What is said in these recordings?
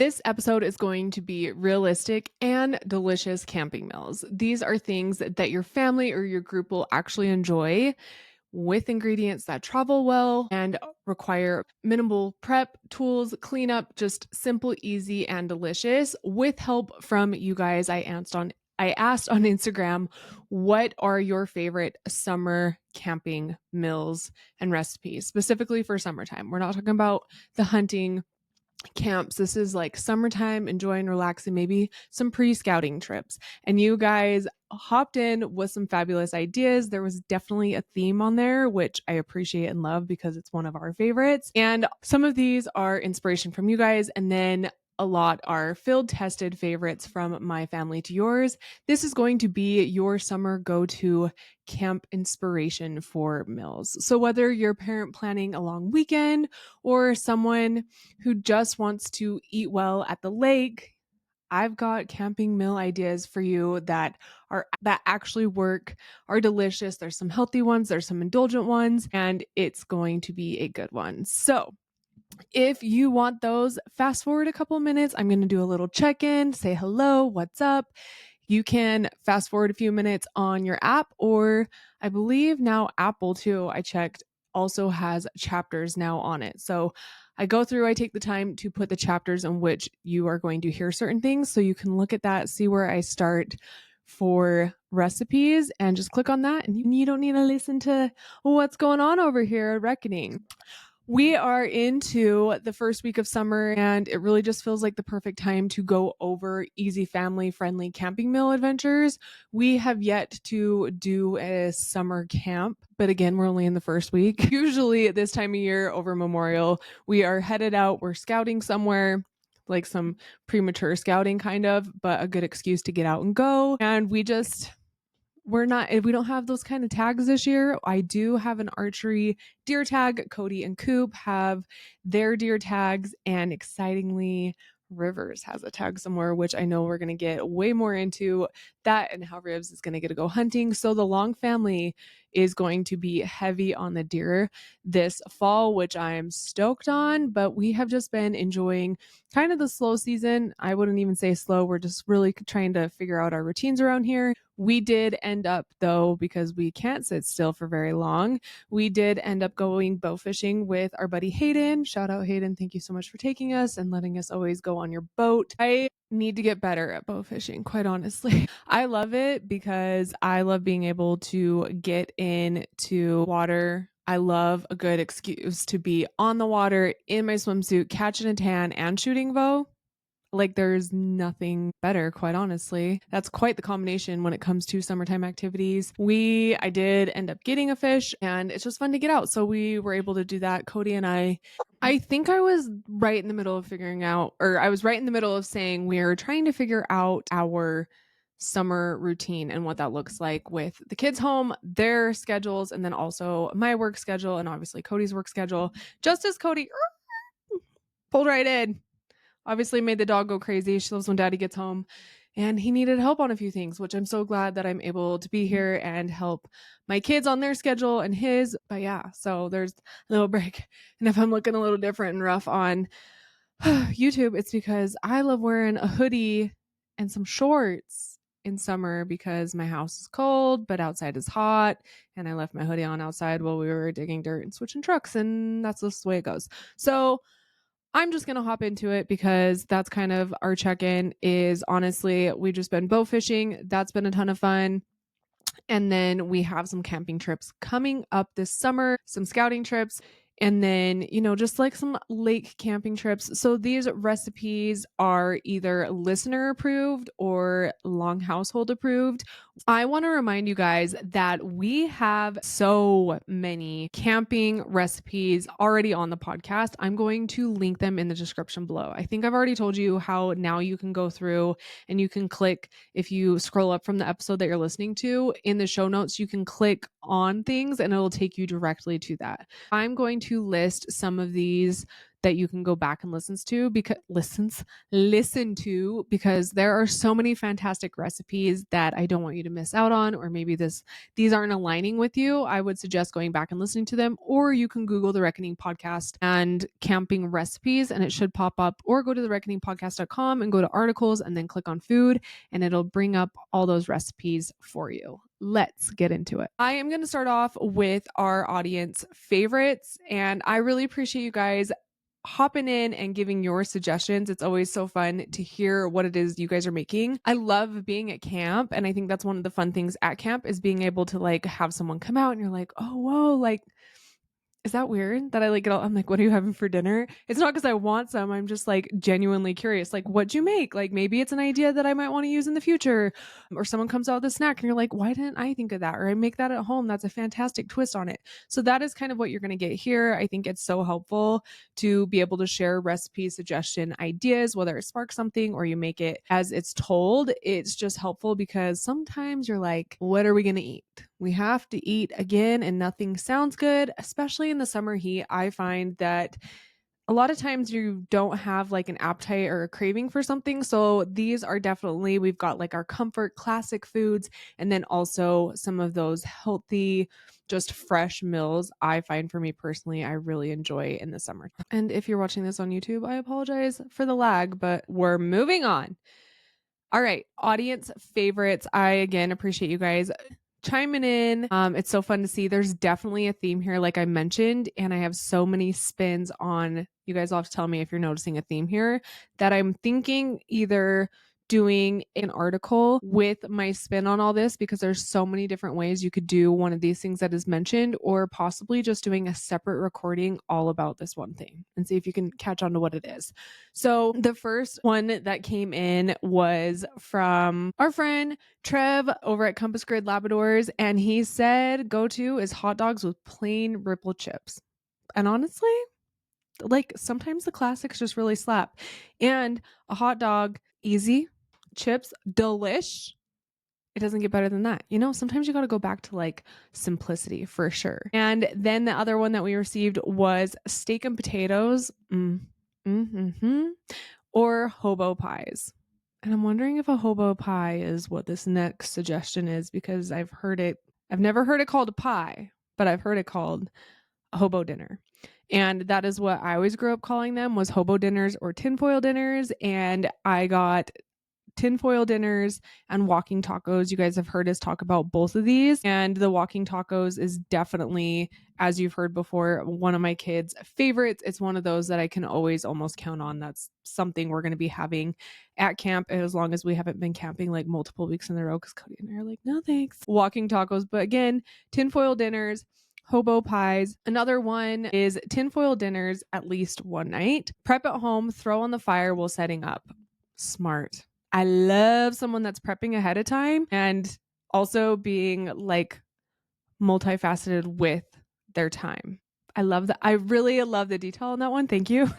This episode is going to be realistic and delicious camping meals. These are things that your family or your group will actually enjoy with ingredients that travel well and require minimal prep, tools, cleanup, just simple, easy, and delicious with help from you guys. I asked on Instagram, what are your favorite summer camping meals and recipes, specifically for summertime? We're not talking about the hunting camps. This is like summertime, enjoying, relaxing, maybe some pre-scouting trips. And you guys hopped in with some fabulous ideas. There was definitely a theme on there, which I appreciate and love because it's one of our favorites. And some of these are inspiration from you guys, and then a lot are field tested favorites from my family to yours. This is going to be your summer go-to camp inspiration for meals. So whether you're a parent planning a long weekend or someone who just wants to eat well at the lake, I've got camping meal ideas for you that actually work, are delicious. There's some healthy ones, there's some indulgent ones, and it's going to be a good one. So, if you want those, fast forward a couple minutes. I'm going to do a little check-in, say hello, what's up? You can fast forward a few minutes on your app, or I believe now Apple too, I checked, also has chapters now on it. So I go through, I take the time to put the chapters in which you are going to hear certain things. So you can look at that, see where I start for recipes, and just click on that. And you don't need to listen to what's going on over here at Reckoning. We are into the first week of summer, and it really just feels like the perfect time to go over easy family friendly camping meal adventures. We have yet to do a summer camp, but again, we're only in the first week. Usually at this time of year over Memorial, we are headed out, we're scouting somewhere, like some premature scouting kind of, but a good excuse to get out and go. And we don't have those kind of tags this year. I do have an archery deer tag. Cody and Coop have their deer tags, and excitingly, Rivers has a tag somewhere, which I know we're going to get way more into that and how Rivs is going to get to go hunting. So the Long family is going to be heavy on the deer this fall, which I'm stoked on, but we have just been enjoying kind of the slow season. I wouldn't even say slow. We're just really trying to figure out our routines around here. We did end up, though, because we can't sit still for very long, we did end up going bow fishing with our buddy Hayden. Shout out Hayden. Thank you so much for taking us and letting us always go on your boat. I need to get better at bow fishing, quite honestly. I love it because I love being able to get into water. I love a good excuse to be on the water in my swimsuit, catching a tan and shooting bow. Like, there's nothing better, quite honestly. That's quite the combination when it comes to summertime activities. I did end up getting a fish, and it's just fun to get out. So we were able to do that. Cody and I think I was right in the middle of I was right in the middle of saying we're trying to figure out our summer routine and what that looks like with the kids home, their schedules, and then also my work schedule, and obviously Cody's work schedule. Just as Cody pulled right in, obviously made the dog go crazy. She loves when daddy gets home, and he needed help on a few things, which I'm so glad that I'm able to be here and help my kids on their schedule and his. But yeah, so there's a little break. And if I'm looking a little different and rough on YouTube, it's because I love wearing a hoodie and some shorts in summer because my house is cold, but outside is hot. And I left my hoodie on outside while we were digging dirt and switching trucks. And that's just the way it goes. So I'm just going to hop into it because that's kind of our check-in. Is honestly, we've just been bow fishing. That's been a ton of fun. And then we have some camping trips coming up this summer, some scouting trips, and then, just like some lake camping trips. So these recipes are either listener approved or Long household approved. I want to remind you guys that we have so many camping recipes already on the podcast. I'm going to link them in the description below. I think I've already told you how now you can go through and you can click, if you scroll up from the episode that you're listening to, in the show notes, you can click on things and it'll take you directly to that. I'm going to to list some of these that you can go back and listen to because there are so many fantastic recipes that I don't want you to miss out on, or maybe these aren't aligning with you. I would suggest going back and listening to them, or you can Google the Reckoning podcast and camping recipes and it should pop up, or go to the reckoningpodcast.com and go to articles and then click on food and it'll bring up all those recipes for you. Let's get into it. I am going to start off with our audience favorites, and I really appreciate you guys hopping in and giving your suggestions. It's always so fun to hear what it is you guys are making. I love being at camp, and I think that's one of the fun things at camp is being able to like have someone come out and you're like, oh, whoa, like, is that weird that I like it all? I'm like, what are you having for dinner? It's not because I want some. I'm just like genuinely curious. Like, what'd you make? Like, maybe it's an idea that I might want to use in the future. Or someone comes out with a snack and you're like, why didn't I think of that? Or I make that at home. That's a fantastic twist on it. So that is kind of what you're going to get here. I think it's so helpful to be able to share recipe suggestion ideas, whether it sparks something or you make it as it's told. It's just helpful because sometimes you're like, what are we going to eat? We have to eat again and nothing sounds good, especially in the summer heat. I find that a lot of times you don't have like an appetite or a craving for something. So these are definitely, we've got like our comfort classic foods and then also some of those healthy, just fresh meals I find for me personally, I really enjoy in the summer. And if you're watching this on YouTube, I apologize for the lag, but we're moving on. All right, audience favorites. I again appreciate you guys chiming in. It's so fun to see. There's definitely a theme here, like I mentioned, and I have so many spins on. You guys will have to tell me if you're noticing a theme here that I'm thinking either doing an article with my spin on all this because there's so many different ways you could do one of these things that is mentioned, or possibly just doing a separate recording all about this one thing and see if you can catch on to what it is. So the first one that came in was from our friend Trev over at Compass Grid Labradors, and he said go-to is hot dogs with plain ripple chips. And honestly, like sometimes the classics just really slap. And a hot dog, easy, chips, delish. It doesn't get better than that. You know, sometimes you got to go back to like simplicity for sure. And then the other one that we received was steak and potatoes, or hobo pies. And I'm wondering if a hobo pie is what this next suggestion is, because I've never heard it called a pie, but I've heard it called a hobo dinner. And that is what I always grew up calling them, was hobo dinners or tinfoil dinners. And I got tinfoil dinners and walking tacos. You guys have heard us talk about both of these. And the walking tacos is definitely, as you've heard before, one of my kids' favorites. It's one of those that I can always almost count on. That's something we're going to be having at camp as long as we haven't been camping like multiple weeks in a row, because Cody and I are like, no thanks. Walking tacos. But again, tinfoil dinners, hobo pies. Another one is tinfoil dinners at least one night. Prep at home, throw on the fire while setting up. Smart. I love someone that's prepping ahead of time and also being like multifaceted with their time. I love that. I really love the detail on that one. Thank you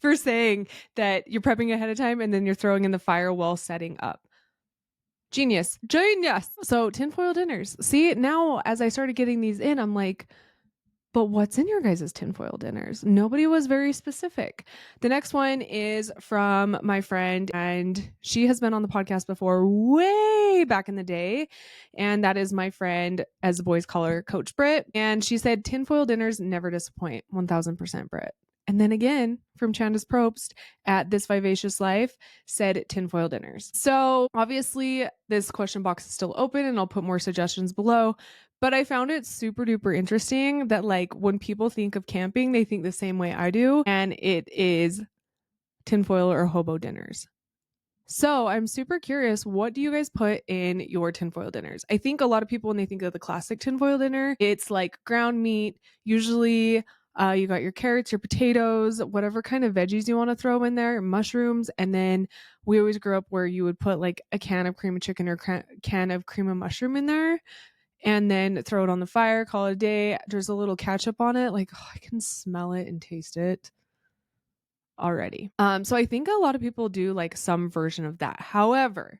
for saying that you're prepping ahead of time and then you're throwing in the fire while setting up. Genius. Genius. So tinfoil dinners. See, now as I started getting these in, I'm like, but what's in your guys' tinfoil dinners? Nobody was very specific. The next one is from my friend, and she has been on the podcast before, way back in the day. And that is my friend, as the boys call her, Coach Britt. And she said, tinfoil dinners never disappoint. 1000% Britt. And then again, from Chanda's Probst at This Vivacious Life, said tinfoil dinners. So obviously this question box is still open and I'll put more suggestions below. But I found it super duper interesting that like when people think of camping, they think the same way I do. And it is tinfoil or hobo dinners. So I'm super curious, what do you guys put in your tinfoil dinners? I think a lot of people, when they think of the classic tinfoil dinner, it's like ground meat, usually you got your carrots, your potatoes, whatever kind of veggies you want to throw in there, mushrooms. And then we always grew up where you would put like a can of cream of chicken or can of cream of mushroom in there and then throw it on the fire, call it a day. There's a little ketchup on it. Like, oh, I can smell it and taste it already. So I think a lot of people do like some version of that. However,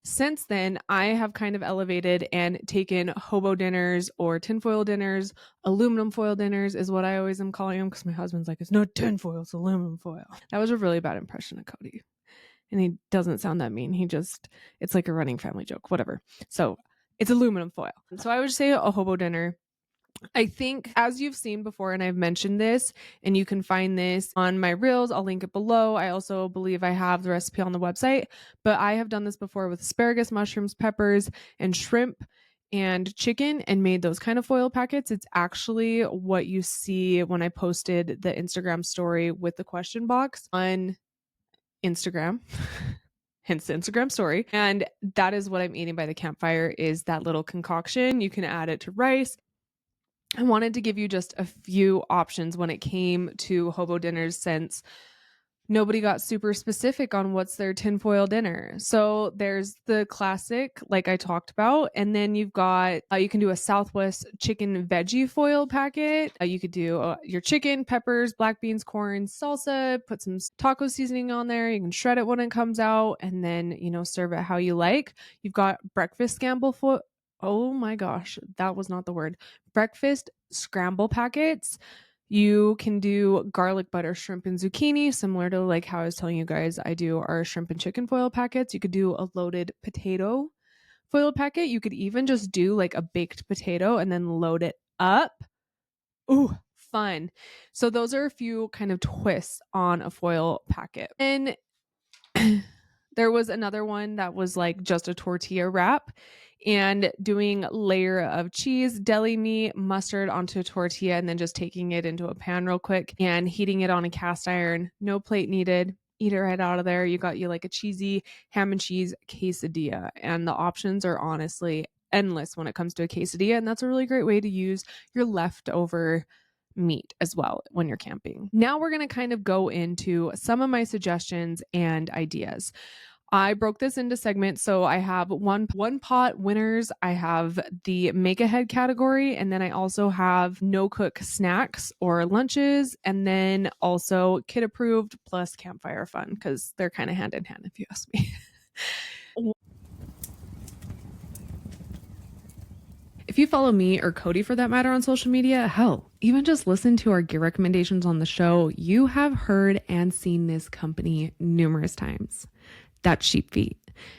Since then, I have kind of elevated and taken hobo dinners or tinfoil dinners. Aluminum foil dinners is what I always am calling them because my husband's like, it's not tinfoil, it's aluminum foil. That was a really bad impression of Cody. And he doesn't sound that mean. It's like a running family joke, whatever. So it's aluminum foil. So I would say a hobo dinner. I think, as you've seen before, and I've mentioned this, and you can find this on my reels, I'll link it below. I also believe I have the recipe on the website, but I have done this before with asparagus, mushrooms, peppers, and shrimp and chicken and made those kind of foil packets. It's actually what you see when I posted the Instagram story with the question box on Instagram. Hence the Instagram story. And that is what I'm eating by the campfire, is that little concoction. You can add it to rice. I wanted to give you just a few options when it came to hobo dinners, since nobody got super specific on what's their tinfoil dinner. So there's the classic, like I talked about, and then you've got, you can do a Southwest chicken veggie foil packet. You could do your chicken, peppers, black beans, corn, salsa, put some taco seasoning on there. You can shred it when it comes out and then, serve it how you like. You've got breakfast scramble foil. Oh my gosh, that was not the word. Breakfast scramble packets. You can do garlic butter shrimp and zucchini, similar to like how I was telling you guys I do our shrimp and chicken foil packets. You could do a loaded potato foil packet. You could even just do like a baked potato and then load it up. Ooh, fun. So those are a few kind of twists on a foil packet. And there was another one that was like just a tortilla wrap and doing layer of cheese, deli meat, mustard onto a tortilla, and then just taking it into a pan real quick and heating it on a cast iron. No plate needed. Eat it right out of there. You got you like a cheesy ham and cheese quesadilla. And the options are honestly endless when it comes to a quesadilla. And that's a really great way to use your leftover meat as well when you're camping. Now we're going to kind of go into some of my suggestions and ideas. I broke this into segments. So I have one pot winners. I have the make ahead category. And then I also have no cook snacks or lunches. And then also kid approved plus campfire fun, because they're kind of hand in hand if you ask me. If you follow me or Cody for that matter on social media, hell, even just listen to our gear recommendations on the show, you have heard and seen this company numerous times. That's Sheep Feet.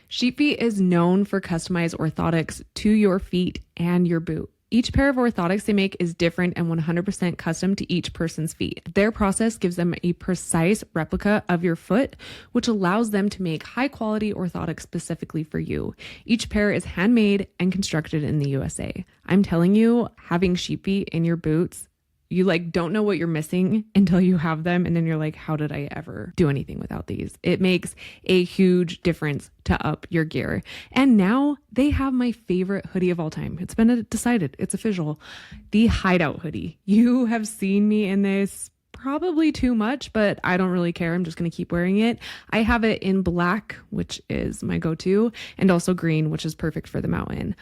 Sheep Feet is known for customized orthotics to your feet and your boot. Each pair of orthotics they make is different and 100% custom to each person's feet. Their process gives them a precise replica of your foot, which allows them to make high quality orthotics specifically for you. Each pair is handmade and constructed in the USA. I'm telling you, having Sheep Feet in your boots, you like don't know what you're missing until you have them. And then you're like, how did I ever do anything without these? It makes a huge difference to up your gear. And now they have my favorite hoodie of all time. It's been decided. It's official. The Hideout hoodie. You have seen me in this probably too much, but I don't really care. I'm just going to keep wearing it. I have it in black, which is my go-to, and also green, which is perfect for the mountain.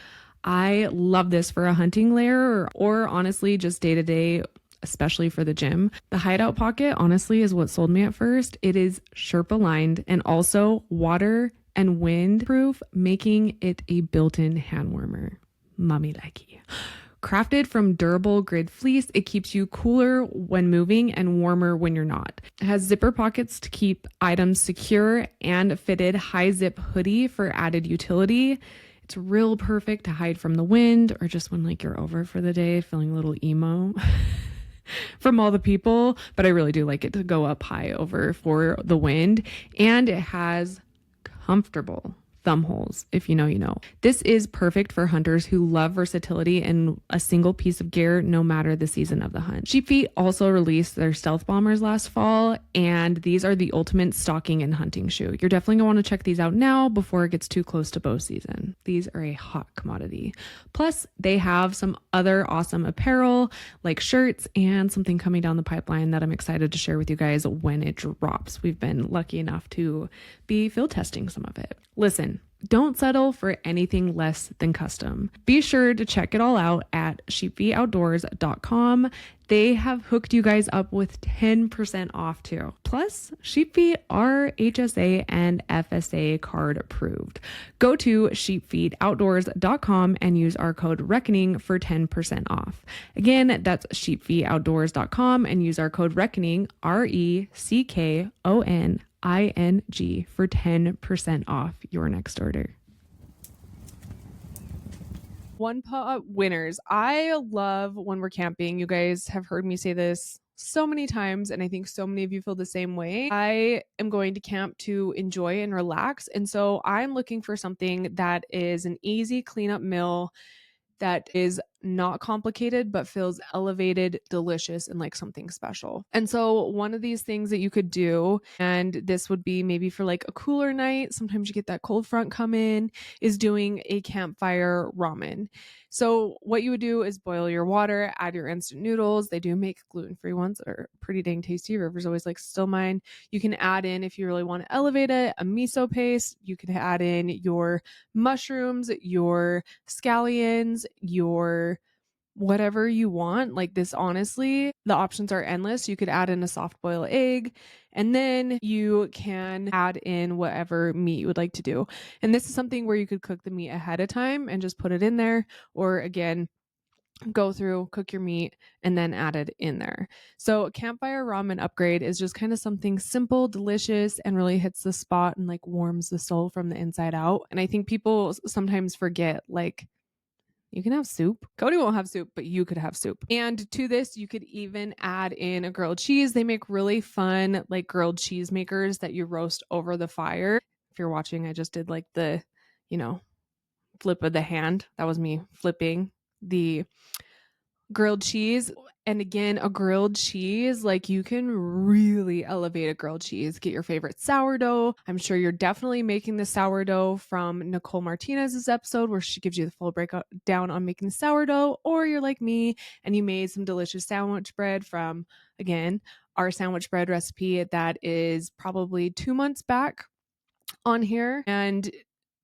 I love this for a hunting layer or honestly just day to day, especially for the gym. The Hideout pocket honestly is what sold me at first. It is Sherpa lined and also water and wind proof, making it a built-in hand warmer. Mummy likey. Crafted from durable grid fleece, it keeps you cooler when moving and warmer when you're not. It has zipper pockets to keep items secure and a fitted high zip hoodie for added utility. It's real perfect to hide from the wind or just when like you're over for the day feeling a little emo from all the people, but I really do like it to go up high over for the wind. And it has comfortable thumb holes. If you know, you know. This is perfect for hunters who love versatility in a single piece of gear, no matter the season of the hunt. Sheep Feet also released their stealth bombers last fall, and these are the ultimate stalking and hunting shoe. You're definitely gonna want to check these out now before it gets too close to bow season. These are a hot commodity. Plus, they have some other awesome apparel like shirts and something coming down the pipeline that I'm excited to share with you guys when it drops. We've been lucky enough to be field testing some of it. Listen, Don't settle for anything less than custom. Be sure to check it all out at sheepfeetoutdoors.com. They have hooked you guys up with 10% off too. Plus, Sheep Feet are HSA and FSA card approved. Go to sheepfeetoutdoors.com and use our code RECKONING for 10% off. Again, that's sheepfeetoutdoors.com and use our code RECKONING, RECKONING, for 10% off your next order. One pot winners. I love when we're camping. You guys have heard me say this so many times, and I think so many of you feel the same way. I am going to camp to enjoy and relax. And so I'm looking for something that is an easy cleanup meal that is not complicated but feels elevated, delicious, and like something special. And so one of these things that you could do, and this would be maybe for like a cooler night, sometimes you get that cold front come in, is doing a campfire ramen. So what you would do is boil your water, add your instant noodles. They do make gluten-free ones that are pretty dang tasty. River's always like still mine. You can add in, if you really want to elevate it, a miso paste. You could add in your mushrooms, your scallions, your whatever you want. Like this, honestly, the options are endless. You could add in a soft boiled egg, and then you can add in whatever meat you would like to do. And this is something where you could cook the meat ahead of time and just put it in there, or again, go through, cook your meat, and then add it in there. So campfire ramen upgrade is just kind of something simple, delicious, and really hits the spot and like warms the soul from the inside out. And I think people sometimes forget, like, you can have soup. Cody won't have soup, but you could have soup. And to this, you could even add in a grilled cheese. They make really fun, like grilled cheese makers that you roast over the fire. If you're watching, I just did like the, flip of the hand. That was me flipping the grilled cheese. And again, a grilled cheese, like you can really elevate a grilled cheese. Get your favorite sourdough. I'm sure you're definitely making the sourdough from Nicole Martinez's episode where she gives you the full breakdown on making the sourdough. Or you're like me and you made some delicious sandwich bread from, again, our sandwich bread recipe that is probably 2 months back on here, and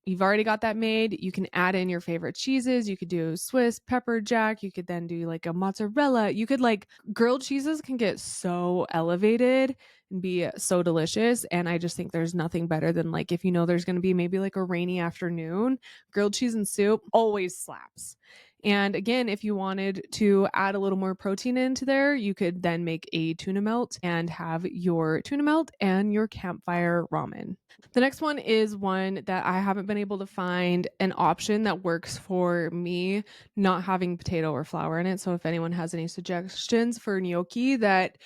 you've already got that made. You can add in your favorite cheeses. You could do Swiss, pepper jack. You could then do like a mozzarella. You could like, grilled cheeses can get so elevated and be so delicious. And I just think there's nothing better than, like, if you know there's going to be maybe like a rainy afternoon, grilled cheese and soup always slaps. And again, if you wanted to add a little more protein into there, you could then make a tuna melt and have your tuna melt and your campfire ramen. The next one is one that I haven't been able to find an option that works for me, not having potato or flour in it. So if anyone has any suggestions for gnocchi that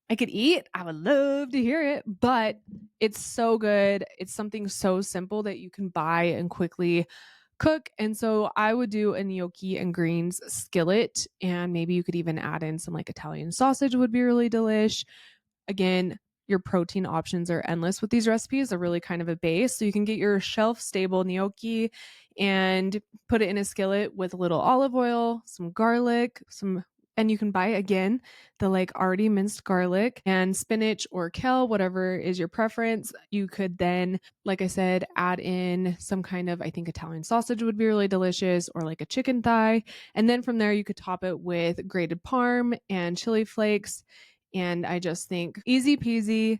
I could eat, I would love to hear it. But it's so good. It's something so simple that you can buy and quickly cook. And so I would do a gnocchi and greens skillet, and maybe you could even add in some like Italian sausage, would be really delish. Again, your protein options are endless with these recipes. They're really kind of a base. So you can get your shelf stable gnocchi and put it in a skillet with a little olive oil, some garlic, and you can buy, again, the like already minced garlic and spinach or kale, whatever is your preference. You could then, like I said, add in some kind of, I think Italian sausage would be really delicious, or like a chicken thigh. And then from there, you could top it with grated parm and chili flakes. And I just think easy peasy,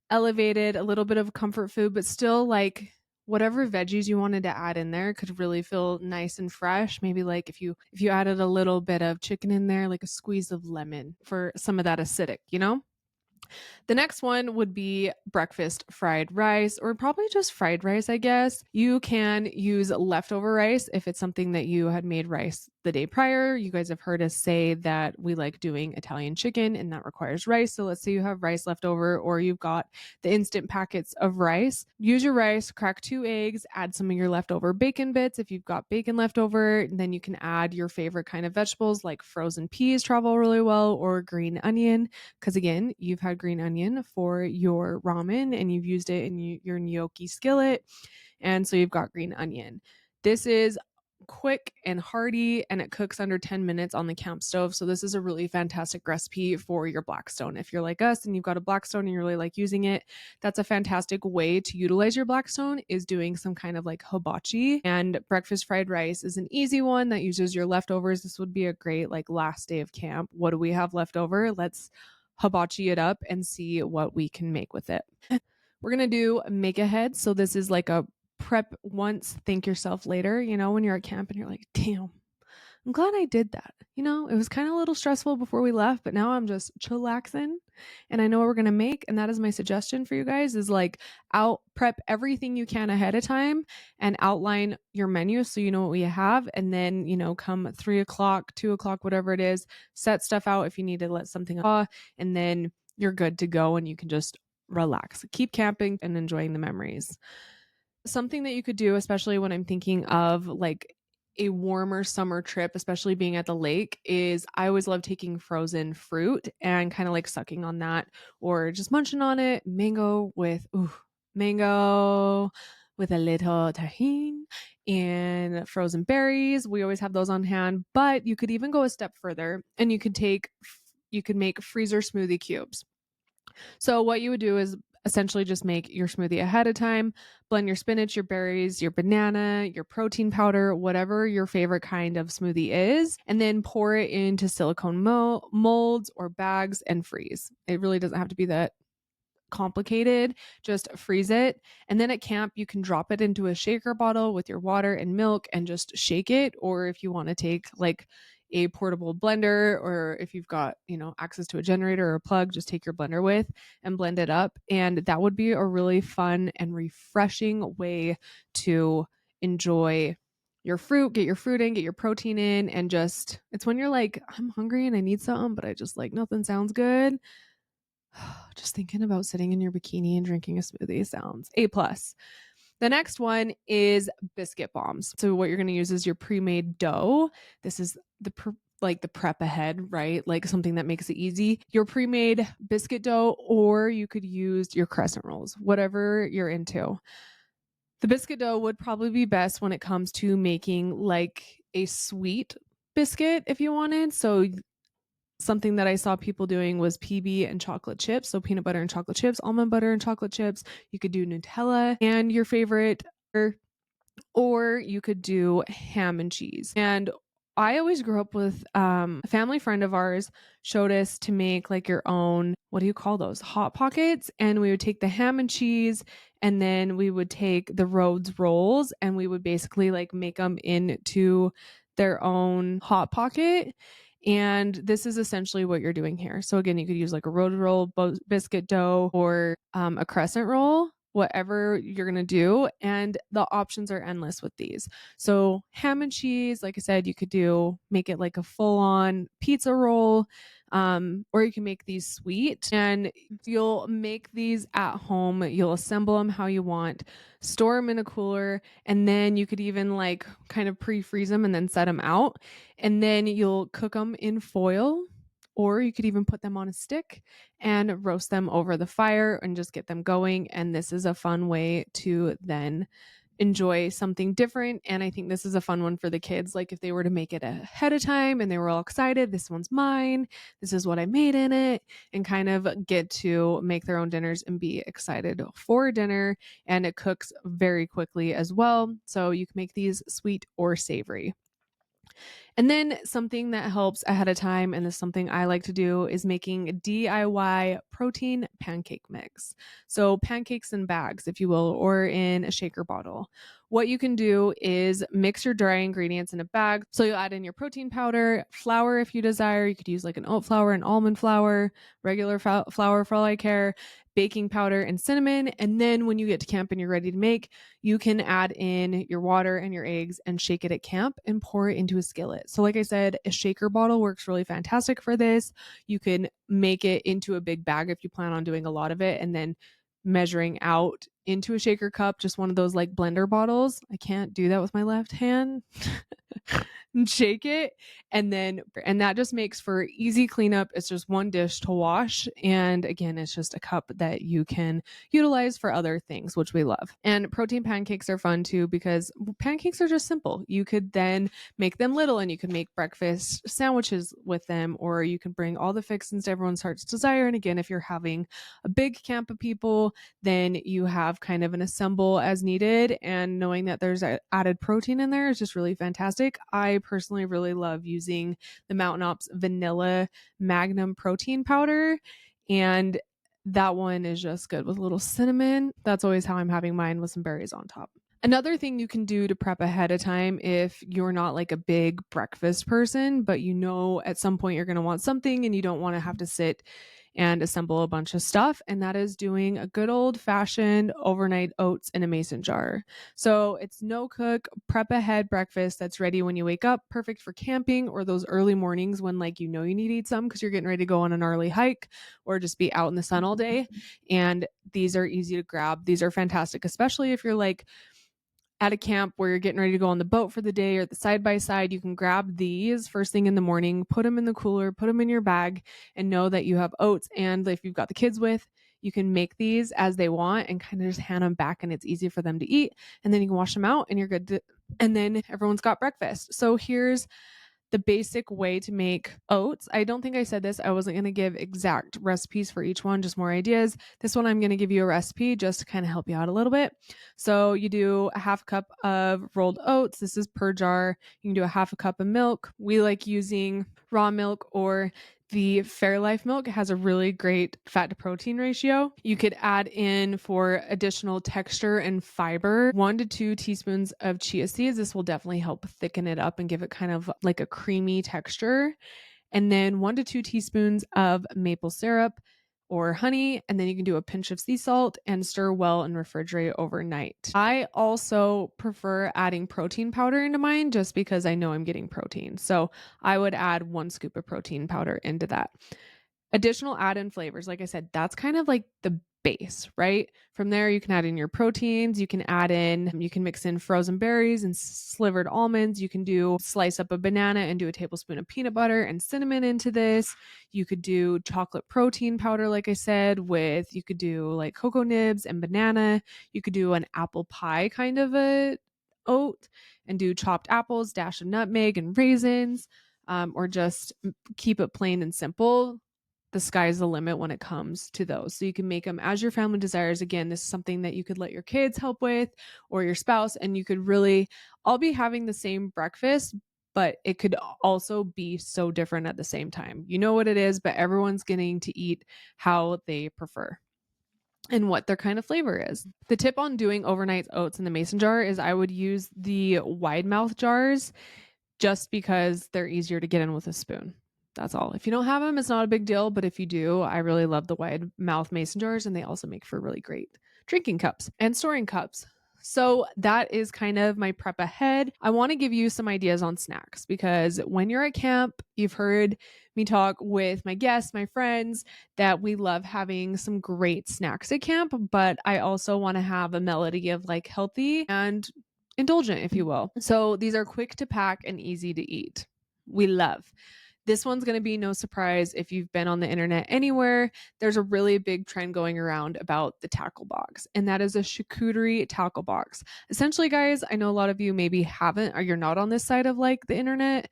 elevated, a little bit of comfort food, but still like whatever veggies you wanted to add in there could really feel nice and fresh. Maybe like if you added a little bit of chicken in there, like a squeeze of lemon for some of that acidic, The next one would be breakfast fried rice, or probably just fried rice, I guess. You can use leftover rice if it's something that you had made rice the day prior. You guys have heard us say that we like doing Italian chicken and that requires rice. So let's say you have rice left over, or you've got the instant packets of rice. Use your rice, crack 2 eggs, add some of your leftover bacon bits. If you've got bacon left over, then you can add your favorite kind of vegetables, like frozen peas travel really well, or green onion. Because again, you've had green onion for your ramen and you've used it in your gnocchi skillet. And so you've got green onion. This is quick and hearty, and it cooks under 10 minutes on the camp stove. So this is a really fantastic recipe for your Blackstone. If you're like us and you've got a Blackstone and you really like using it, that's a fantastic way to utilize your Blackstone, is doing some kind of like hibachi. And breakfast fried rice is an easy one that uses your leftovers. This would be a great like last day of camp. What do we have left over? Let's hibachi it up and see what we can make with it. We're going to do make ahead. So this is like a prep once, thank yourself later. You know, when you're at camp and you're like, damn, I'm glad I did that. You know, it was kind of a little stressful before we left, but now I'm just chillaxing and I know what we're going to make. And that is my suggestion for you guys, is like out prep everything you can ahead of time and outline your menu so you know what we have. And then, you know, come 3 o'clock, 2 o'clock, whatever it is, set stuff out if you need to let something off, and then you're good to go and you can just relax, keep camping and enjoying the memories. Something that you could do, especially when I'm thinking of like a warmer summer trip, especially being at the lake, is I always love taking frozen fruit and kind of like sucking on that or just munching on it. Mango with a little tahini and frozen berries. We always have those on hand, but you could even go a step further and you could make freezer smoothie cubes. So what you would do is essentially just make your smoothie ahead of time, blend your spinach, your berries, your banana, your protein powder, whatever your favorite kind of smoothie is, and then pour it into silicone molds or bags and freeze. It really doesn't have to be that complicated. Just freeze it. And then at camp, you can drop it into a shaker bottle with your water and milk and just shake it. Or if you want to take like a portable blender, or if you've got, you know, access to a generator or a plug, just take your blender with and blend it up. And that would be a really fun and refreshing way to enjoy your fruit, get your fruit in, get your protein in, and just, it's when you're like, I'm hungry and I need something, but I just like nothing sounds good. Just thinking about sitting in your bikini and drinking a smoothie sounds A plus. The next one is biscuit bombs. So what you're going to use is your pre-made dough. This is like the prep ahead, right? Like something that makes it easy. Your pre-made biscuit dough, or you could use your crescent rolls, whatever you're into. The biscuit dough would probably be best when it comes to making like a sweet biscuit if you wanted. So something that I saw people doing was PB and chocolate chips. So peanut butter and chocolate chips, almond butter and chocolate chips. You could do Nutella and your favorite, or you could do ham and cheese. And I always grew up with a family friend of ours showed us to make like your own, what do you call those? Hot Pockets. And we would take the ham and cheese and then we would take the Rhodes rolls and we would basically like make them into their own Hot Pocket. And this is essentially what you're doing here. So again, you could use like a road roll, biscuit dough, or a crescent roll, whatever you're going to do. And the options are endless with these. So ham and cheese, like I said, you could make it like a full on pizza roll. Or you can make these sweet, and you'll make these at home. You'll assemble them how you want, store them in a cooler, and then you could even like kind of pre-freeze them and then set them out. And then you'll cook them in foil, or you could even put them on a stick and roast them over the fire and just get them going. And this is a fun way to then enjoy something different. And I think this is a fun one for the kids. Like if they were to make it ahead of time and they were all excited, this one's mine, this is what I made in it, and kind of get to make their own dinners and be excited for dinner. And it cooks very quickly as well. So you can make these sweet or savory. And then something that helps ahead of time, and this is something I like to do, is making a DIY protein pancake mix. So pancakes in bags, if you will, or in a shaker bottle. What you can do is mix your dry ingredients in a bag. So you'll add in your protein powder, flour if you desire. You could use like an oat flour, an almond flour, regular flour for all I care, baking powder, and cinnamon. And then when you get to camp and you're ready to make, you can add in your water and your eggs and shake it at camp and pour it into a skillet. So like I said, a shaker bottle works really fantastic for this. You can make it into a big bag if you plan on doing a lot of it, and then measuring out into a shaker cup, just one of those like blender bottles. I can't do that with my left hand. shake it, and that just makes for easy cleanup. It's just one dish to wash. And again, it's just a cup that you can utilize for other things, which we love. And protein pancakes are fun too because pancakes are just simple. You could then make them little and you can make breakfast sandwiches with them, or you can bring all the fixings to everyone's heart's desire. And again, if you're having a big camp of people, then you have kind of an assemble as needed. And knowing that there's added protein in there is just really fantastic. I personally really love using the Mountain Ops vanilla magnum protein powder, and that one is just good with a little cinnamon. That's always how I'm having mine, with some berries on top. Another thing you can do to prep ahead of time, if you're not like a big breakfast person, but you know at some point you're going to want something and you don't want to have to sit and assemble a bunch of stuff, and that is doing a good old fashioned overnight oats in a mason jar. So it's no cook, prep ahead breakfast that's ready when you wake up, perfect for camping or those early mornings when like you know you need to eat some because you're getting ready to go on an early hike or just be out in the sun all day. And these are easy to grab. These are fantastic, especially if you're like at a camp where you're getting ready to go on the boat for the day or the side by side. You can grab these first thing in the morning, put them in the cooler, put them in your bag, and know that you have oats. And if you've got the kids with, you can make these as they want and kind of just hand them back, and it's easy for them to eat. And then you can wash them out and you're good to, and then everyone's got breakfast. So here's the basic way to make oats. I don't think I said this. I wasn't going to give exact recipes for each one, just more ideas. This one, I'm going to give you a recipe just to kind of help you out a little bit. So you do a half cup of rolled oats. This is per jar. You can do a half a cup of milk. We like using raw milk or the Fairlife milk. It has a really great fat to protein ratio. You could add in, for additional texture and fiber, 1 to 2 teaspoons of chia seeds. This will definitely help thicken it up and give it kind of like a creamy texture. And then 1 to 2 teaspoons of maple syrup or honey, and then you can do a pinch of sea salt and stir well and refrigerate overnight. I also prefer adding protein powder into mine just because I know I'm getting protein. So I would add 1 scoop of protein powder into that. Additional add-in flavors, like I said, that's kind of like the base, right? From there, you can add in your proteins. You can mix in frozen berries and slivered almonds. You can slice up a banana and do a tablespoon of peanut butter and cinnamon into this. You could do chocolate protein powder, like I said, you could do like cocoa nibs and banana. You could do an apple pie kind of a oat and do chopped apples, dash of nutmeg and raisins, or just keep it plain and simple. The sky's the limit when it comes to those. So you can make them as your family desires. Again, this is something that you could let your kids help with or your spouse, and you could really all be having the same breakfast, but it could also be so different at the same time. You know what it is, but everyone's getting to eat how they prefer and what their kind of flavor is. The tip on doing overnight oats in the mason jar is I would use the wide mouth jars just because they're easier to get in with a spoon. That's all. If you don't have them, it's not a big deal. But if you do, I really love the wide mouth mason jars, and they also make for really great drinking cups and storing cups. So that is kind of my prep ahead. I want to give you some ideas on snacks because when you're at camp, you've heard me talk with my guests, my friends, that we love having some great snacks at camp. But I also want to have a melody of like healthy and indulgent, if you will. So these are quick to pack and easy to eat. We love. This one's going to be no surprise if you've been on the internet anywhere. There's a really big trend going around about the tackle box, and that is a charcuterie tackle box. Essentially, guys, I know a lot of you maybe haven't, or you're not on this side of like the internet,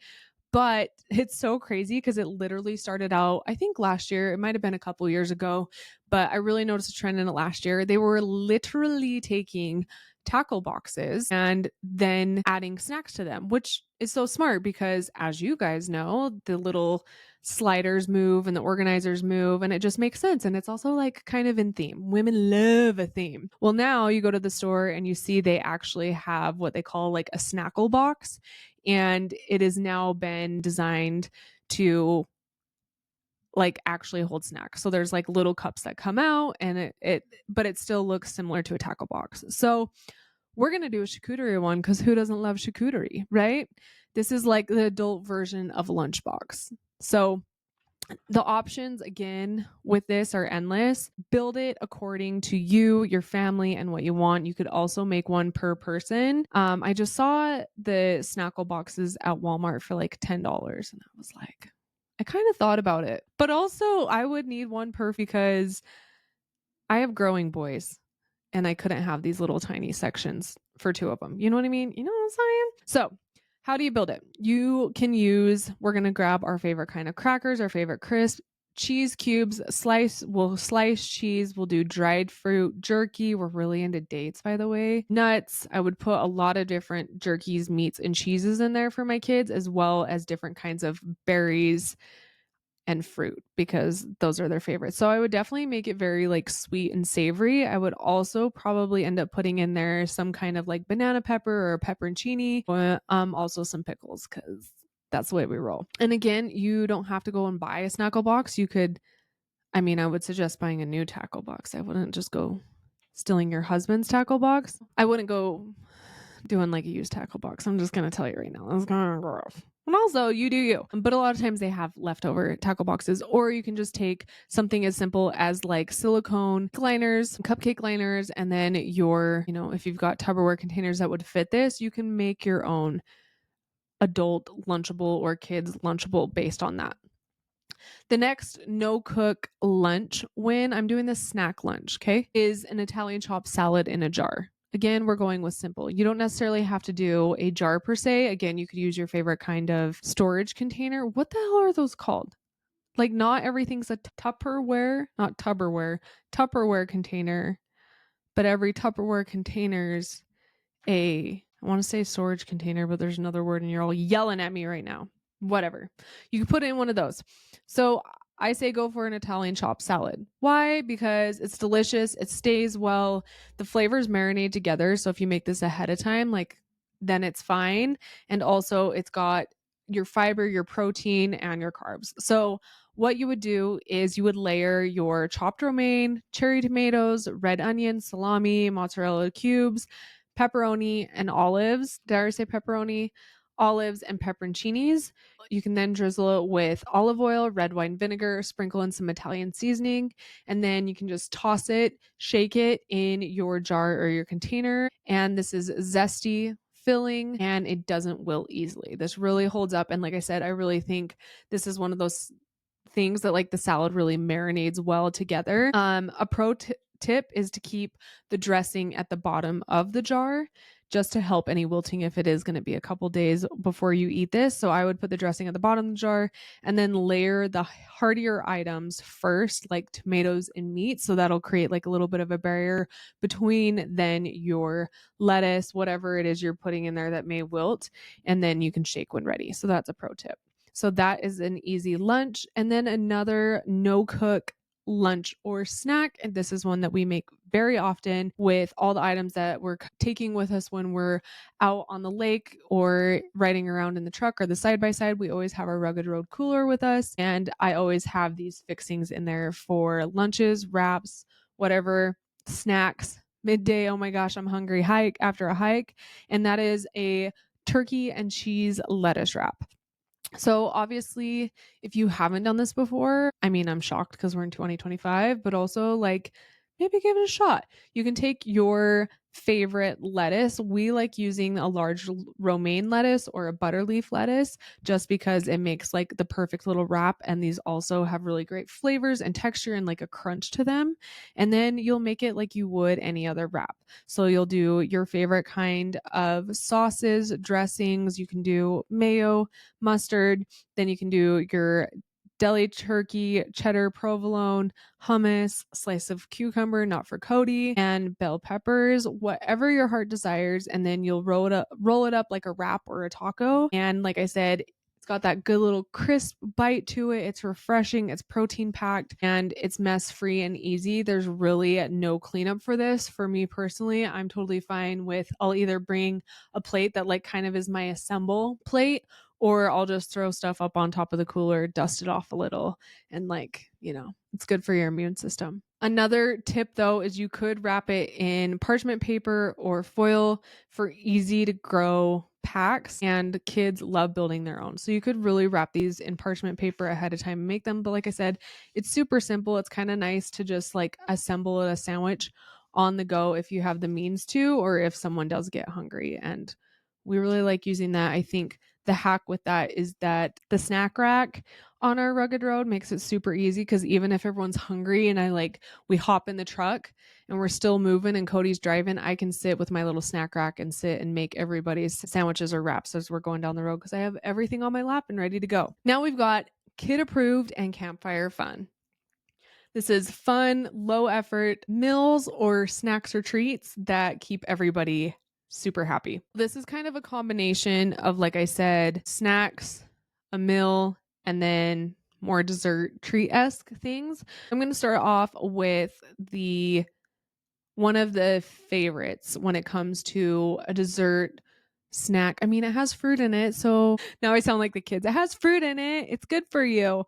but it's so crazy because it literally started out, I think last year. It might have been a couple years ago, but I really noticed a trend in it last year. They were literally taking tackle boxes and then adding snacks to them, which is so smart because, as you guys know, the little sliders move and the organizers move, and it just makes sense. And it's also like kind of in theme. Women love a theme. Well, now you go to the store and you see they actually have what they call like a snackle box, and it has now been designed to like actually hold snacks. So there's like little cups that come out, and but it still looks similar to a tackle box. So we're going to do a charcuterie one because who doesn't love charcuterie, right? This is like the adult version of a lunchbox. So The options again with this are endless. Build it according to you, your family, and what you want. You could also make one per person. I just saw the Snackle boxes at Walmart for like $10, and I was like, I kind of thought about it, but also I would need one per because I have growing boys and I couldn't have these little tiny sections for two of them. You know what I mean? You know what I'm saying? So, how do you build it? You can use, we're going to grab our favorite kind of crackers, our favorite crisp, cheese cubes, we'll slice cheese, we'll do dried fruit, jerky. We're really into dates, by the way. Nuts. I would put a lot of different jerkies, meats, and cheeses in there for my kids, as well as different kinds of berries and fruit because those are their favorites. So I would definitely make it very like sweet and savory. I would also probably end up putting in there some kind of like banana pepper or pepperoncini, or also some pickles because that's the way we roll. And again, you don't have to go and buy a snackle box. You could, I mean, I would suggest buying a new tackle box. I wouldn't just go stealing your husband's tackle box. I wouldn't go doing like a used tackle box. I'm just gonna tell you right now. That's kind of gross. And also, you do you. But a lot of times they have leftover tackle boxes, or you can just take something as simple as like silicone liners, cupcake liners, and then your, if you've got Tupperware containers that would fit this, you can make your own adult lunchable or kids lunchable based on that. The next no cook lunch when I'm doing the snack lunch, okay, is an Italian chopped salad in a jar. Again, we're going with simple. You don't necessarily have to do a jar per se. Again, you could use your favorite kind of storage container. What the hell are those called? Like, not everything's a Tupperware, not Tupperware, Tupperware container, but every Tupperware container's I want to say storage container, but there's another word and you're all yelling at me right now. Whatever. You can put it in one of those. So I say go for an Italian chopped salad. Why? Because it's delicious. It stays well. The flavors marinate together. So if you make this ahead of time, then it's fine. And also it's got your fiber, your protein, and your carbs. So what you would do is you would layer your chopped romaine, cherry tomatoes, red onion, salami, mozzarella cubes, pepperoni, and olives. Did I already say pepperoni? Olives and pepperoncinis. You can then drizzle it with olive oil, red wine vinegar, sprinkle in some Italian seasoning, and then you can just toss it, shake it in your jar or your container. And this is zesty, filling, and it doesn't wilt easily. This really holds up. And like I said, I really think this is one of those things that like the salad really marinades well together. A tip is to keep the dressing at the bottom of the jar just to help any wilting if it is going to be a couple days before you eat this. So I would put the dressing at the bottom of the jar and then layer the heartier items first, like tomatoes and meat. So that'll create like a little bit of a barrier between then your lettuce, whatever it is you're putting in there that may wilt, and then you can shake when ready. So that's a pro tip. So that is an easy lunch. And then another no cook lunch or snack. And this is one that we make very often with all the items that we're taking with us when we're out on the lake or riding around in the truck or the side by side. We always have our Rugged Road cooler with us. And I always have these fixings in there for lunches, wraps, whatever, snacks, midday. Oh my gosh, I'm hungry. Hike after a hike. And that is a turkey and cheese lettuce wrap. So obviously, if you haven't done this before, I mean, I'm shocked because we're in 2025, but also like maybe give it a shot. You can take your favorite lettuce. We like using a large romaine lettuce or a butterleaf lettuce just because it makes like the perfect little wrap. And these also have really great flavors and texture and like a crunch to them. And then you'll make it like you would any other wrap. So you'll do your favorite kind of sauces, dressings. You can do mayo, mustard. Then you can do your deli turkey, cheddar provolone, hummus, slice of cucumber, not for Cody, and bell peppers, whatever your heart desires. And then you'll roll it up like a wrap or a taco. And like I said, it's got that good little crisp bite to it. It's refreshing, it's protein packed, and it's mess free and easy. There's really no cleanup for this. For me personally, I'm totally fine with, I'll either bring a plate that like kind of is my assemble plate, or I'll just throw stuff up on top of the cooler, dust it off a little, and it's good for your immune system. Another tip though is you could wrap it in parchment paper or foil for easy to grow packs, and kids love building their own. So you could really wrap these in parchment paper ahead of time and make them. But like I said, it's super simple. It's kind of nice to just like assemble a sandwich on the go if you have the means to, or if someone does get hungry. And we really like using that. I think the hack with that is that the snack rack on our rugged road makes it super easy, because even if everyone's hungry and we hop in the truck and we're still moving and Cody's driving, I can sit with my little snack rack and sit and make everybody's sandwiches or wraps as we're going down the road, because I have everything on my lap and ready to go. Now we've got kid approved and campfire fun. This is fun, low effort meals or snacks or treats that keep everybody super happy. This is kind of a combination of, like I said, snacks, a meal, and then more dessert treat-esque things. I'm going to start off with one of the favorites when it comes to a dessert snack. I mean, it has fruit in it. So now I sound like the kids. It has fruit in it. It's good for you.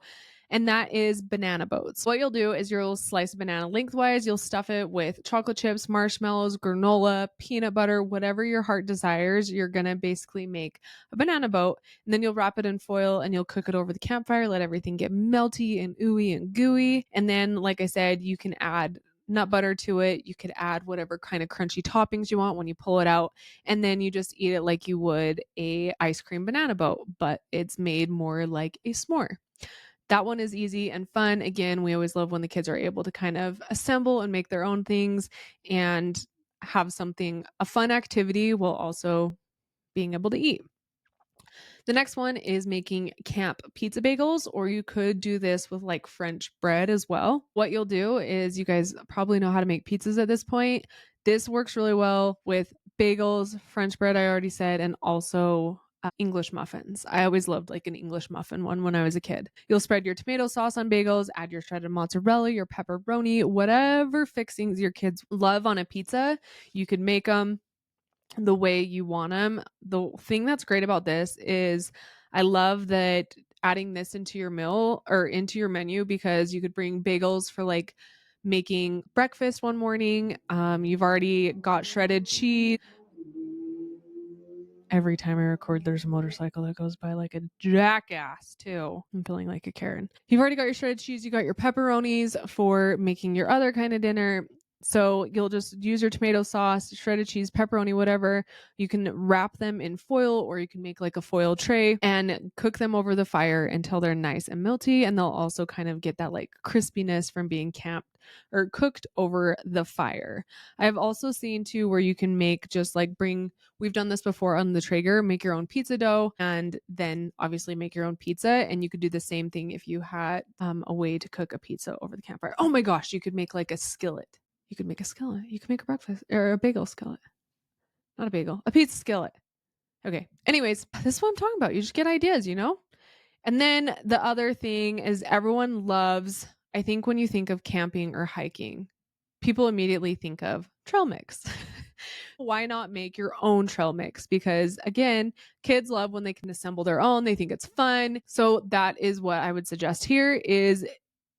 And that is banana boats. What you'll do is you'll slice a banana lengthwise. You'll stuff it with chocolate chips, marshmallows, granola, peanut butter, whatever your heart desires. You're going to basically make a banana boat, and then you'll wrap it in foil and you'll cook it over the campfire. Let everything get melty and ooey and gooey. And then, like I said, you can add nut butter to it. You could add whatever kind of crunchy toppings you want when you pull it out, and then you just eat it like you would a ice cream banana boat, but it's made more like a s'more. That one is easy and fun. Again, we always love when the kids are able to kind of assemble and make their own things and have a fun activity while also being able to eat. The next one is making camp pizza bagels, or you could do this with like French bread as well. What you'll do is, you guys probably know how to make pizzas at this point. This works really well with bagels, French bread, I already said, and also English muffins. I always loved like an English muffin one when I was a kid. You'll spread your tomato sauce on bagels, add your shredded mozzarella, your pepperoni, whatever fixings your kids love on a pizza. You could make them the way you want them. The thing that's great about this is I love that adding this into your meal or into your menu, because you could bring bagels for like making breakfast one morning. You've already got shredded cheese. Every time I record, there's a motorcycle that goes by like a jackass, too. I'm feeling like a Karen. You've already got your shredded cheese. You got your pepperonis for making your other kind of dinner. So you'll just use your tomato sauce, shredded cheese, pepperoni, whatever. You can wrap them in foil, or you can make like a foil tray and cook them over the fire until they're nice and melty. And they'll also kind of get that like crispiness from being camped or cooked over the fire. I've also seen too where you can make just like we've done this before on the Traeger, make your own pizza dough and then obviously make your own pizza. And you could do the same thing if you had a way to cook a pizza over the campfire. Oh my gosh, you could make like a skillet. You could make a skillet. You could make a breakfast or a bagel skillet. Not a bagel, a pizza skillet. Okay. Anyways, this is what I'm talking about. You just get ideas, you know? And then the other thing is, everyone loves, I think when you think of camping or hiking, people immediately think of trail mix. Why not make your own trail mix? Because again, kids love when they can assemble their own. They think it's fun. So that is what I would suggest here is,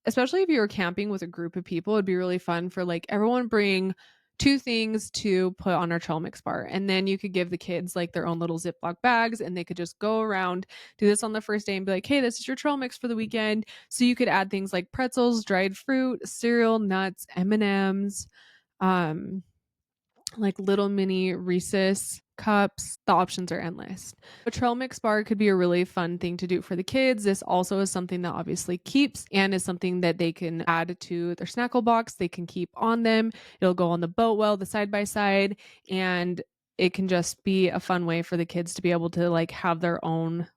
especially if you're camping with a group of people, it'd be really fun for like everyone bring 2 things to put on our trail mix bar. And then you could give the kids like their own little Ziploc bags, and they could just go around, do this on the first day and be like, hey, this is your trail mix for the weekend. So you could add things like pretzels, dried fruit, cereal, nuts, M&Ms, like little mini Reese's cups. The options are endless. A trail mix bar could be a really fun thing to do for the kids. This also is something that obviously keeps and is something that they can add to their snackle box. They can keep on them. It'll go on the boat well, the side by side, and it can just be a fun way for the kids to be able to like have their own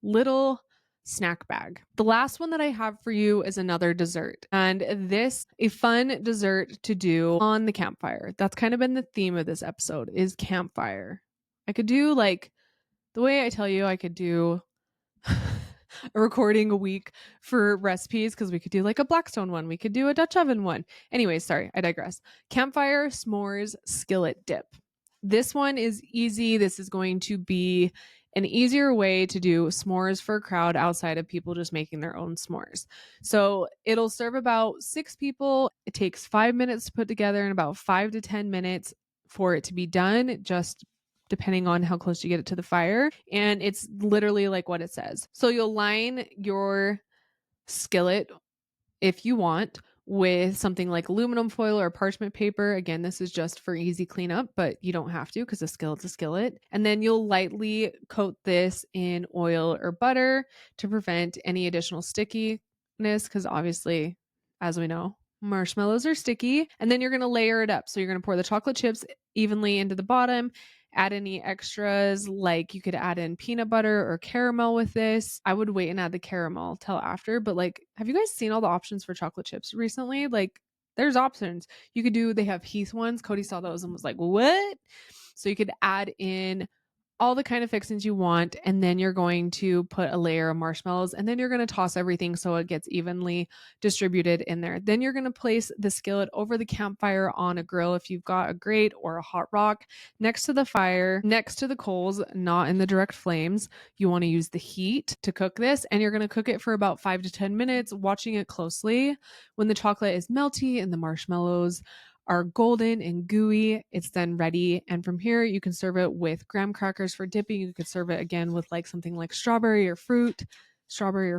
little snack bag. The last one that I have for you is another dessert, and this a fun dessert to do on the campfire. That's kind of been the theme of this episode, is campfire. I could do like the way I tell you, I could do a recording a week for recipes, because we could do like a Blackstone one, we could do a Dutch oven one. Anyways, sorry, I digress. Campfire s'mores skillet dip. This one is easy. This is going to be an easier way to do s'mores for a crowd outside of people just making their own s'mores. So it'll serve about 6 people. It takes 5 minutes to put together and about 5 to 10 minutes for it to be done. Just depending on how close you get it to the fire. And it's literally like what it says. So you'll line your skillet, if you want, with something like aluminum foil or parchment paper. Again, this is just for easy cleanup, but you don't have to because a skillet's a skillet. And then you'll lightly coat this in oil or butter to prevent any additional stickiness, because obviously, as we know, marshmallows are sticky. And then you're going to layer it up. So you're going to pour the chocolate chips evenly into the bottom. Add any extras, like you could add in peanut butter or caramel with this. I would wait and add the caramel till after, but like, have you guys seen all the options for chocolate chips recently? Like, there's options. You could do, they have Heath ones. Cody saw those and was like, what? So you could add in all the kind of fixings you want, and then you're going to put a layer of marshmallows, and then you're going to toss everything so it gets evenly distributed in there. Then you're going to place the skillet over the campfire on a grill if you've got a grate or a hot rock next to the fire, next to the coals, not in the direct flames. You want to use the heat to cook this, and you're going to cook it for about 5 to 10 minutes, watching it closely. When the chocolate is melty and the marshmallows are golden and gooey, it's then ready. And from here, you can serve it with graham crackers for dipping. You could serve it again with like something like strawberry or fruit. Strawberry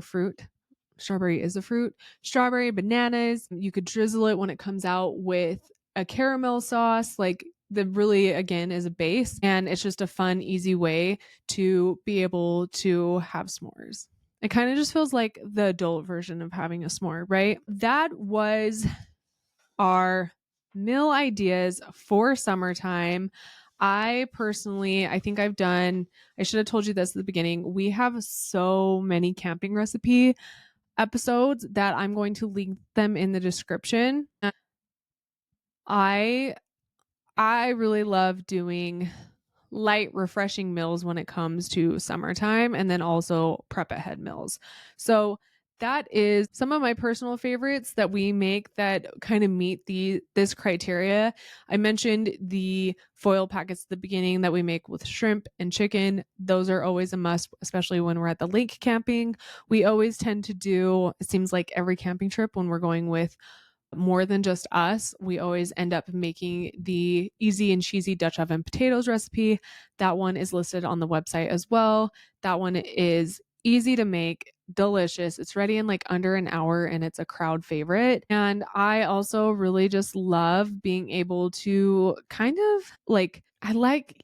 is a fruit. Strawberry, bananas. You could drizzle it when it comes out with a caramel sauce. Like, the really, again, is a base. And it's just a fun, easy way to be able to have s'mores. It kind of just feels like the adult version of having a s'more, right? That was our meal ideas for summertime. I think I should have told you this at the beginning. We have so many camping recipe episodes that I'm going to link them in the description. I really love doing light, refreshing meals when it comes to summertime, and then also prep ahead meals. So that is some of my personal favorites that we make that kind of meet this criteria. I mentioned the foil packets at the beginning that we make with shrimp and chicken. Those are always a must, especially when we're at the lake camping. We always tend to do, it seems like every camping trip when we're going with more than just us, we always end up making the easy and cheesy Dutch oven potatoes recipe. That one is listed on the website as well. That one is easy to make, delicious. It's ready in like under an hour, and it's a crowd favorite. And I also really just love being able to kind of like, I like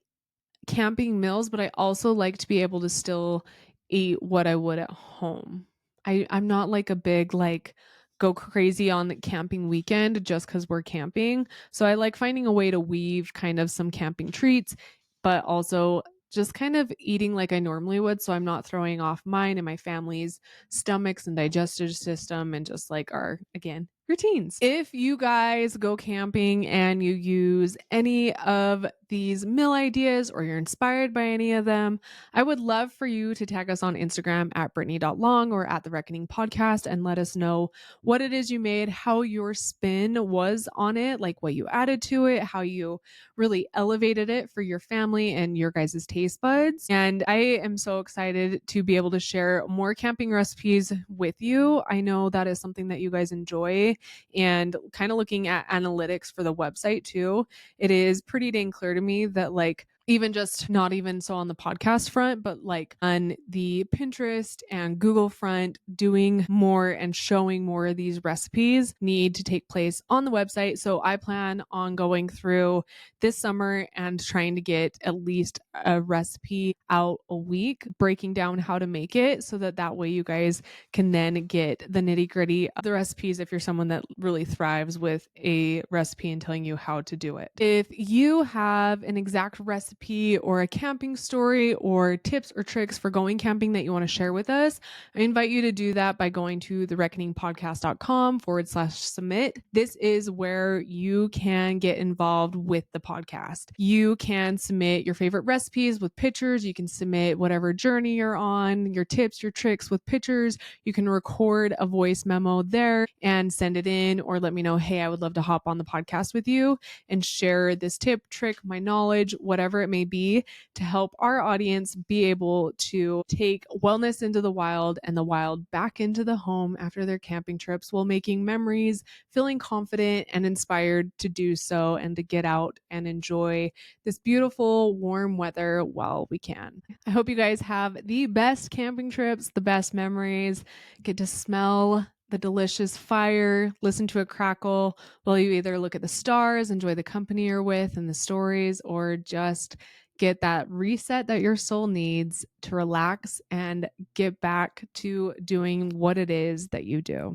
camping meals, but I also like to be able to still eat what I would at home. I'm not like a big like go crazy on the camping weekend just because we're camping. So I like finding a way to weave kind of some camping treats, but also just kind of eating like I normally would. So I'm not throwing off mine and my family's stomachs and digestive system and just like our, again, routines. If you guys go camping and you use any of these meal ideas or you're inspired by any of them, I would love for you to tag us on Instagram at Brittany.long or at The Reckoning Podcast and let us know what it is you made, how your spin was on it, like what you added to it, how you really elevated it for your family and your guys' taste buds. And I am so excited to be able to share more camping recipes with you. I know that is something that you guys enjoy, and kind of looking at analytics for the website too, it is pretty dang clear to me that like even just not even so on the podcast front, but like on the Pinterest and Google front, doing more and showing more of these recipes need to take place on the website. So I plan on going through this summer and trying to get at least a recipe out a week, breaking down how to make it so that way you guys can then get the nitty gritty of the recipes if you're someone that really thrives with a recipe and telling you how to do it. If you have an exact recipe or a camping story or tips or tricks for going camping that you want to share with us, I invite you to do that by going to thereckoningpodcast.com/submit. This is where you can get involved with the podcast. You can submit your favorite recipes with pictures. You can submit whatever journey you're on, your tips, your tricks with pictures. You can record a voice memo there and send it in, or let me know, hey, I would love to hop on the podcast with you and share this tip, trick, my knowledge, whatever it it may be, to help our audience be able to take wellness into the wild and the wild back into the home after their camping trips while making memories, feeling confident and inspired to do so and to get out and enjoy this beautiful warm weather while we can. I hope you guys have the best camping trips, the best memories, get to smell the delicious fire, listen to a crackle while you either look at the stars, enjoy the company you're with and the stories, or just get that reset that your soul needs to relax and get back to doing what it is that you do.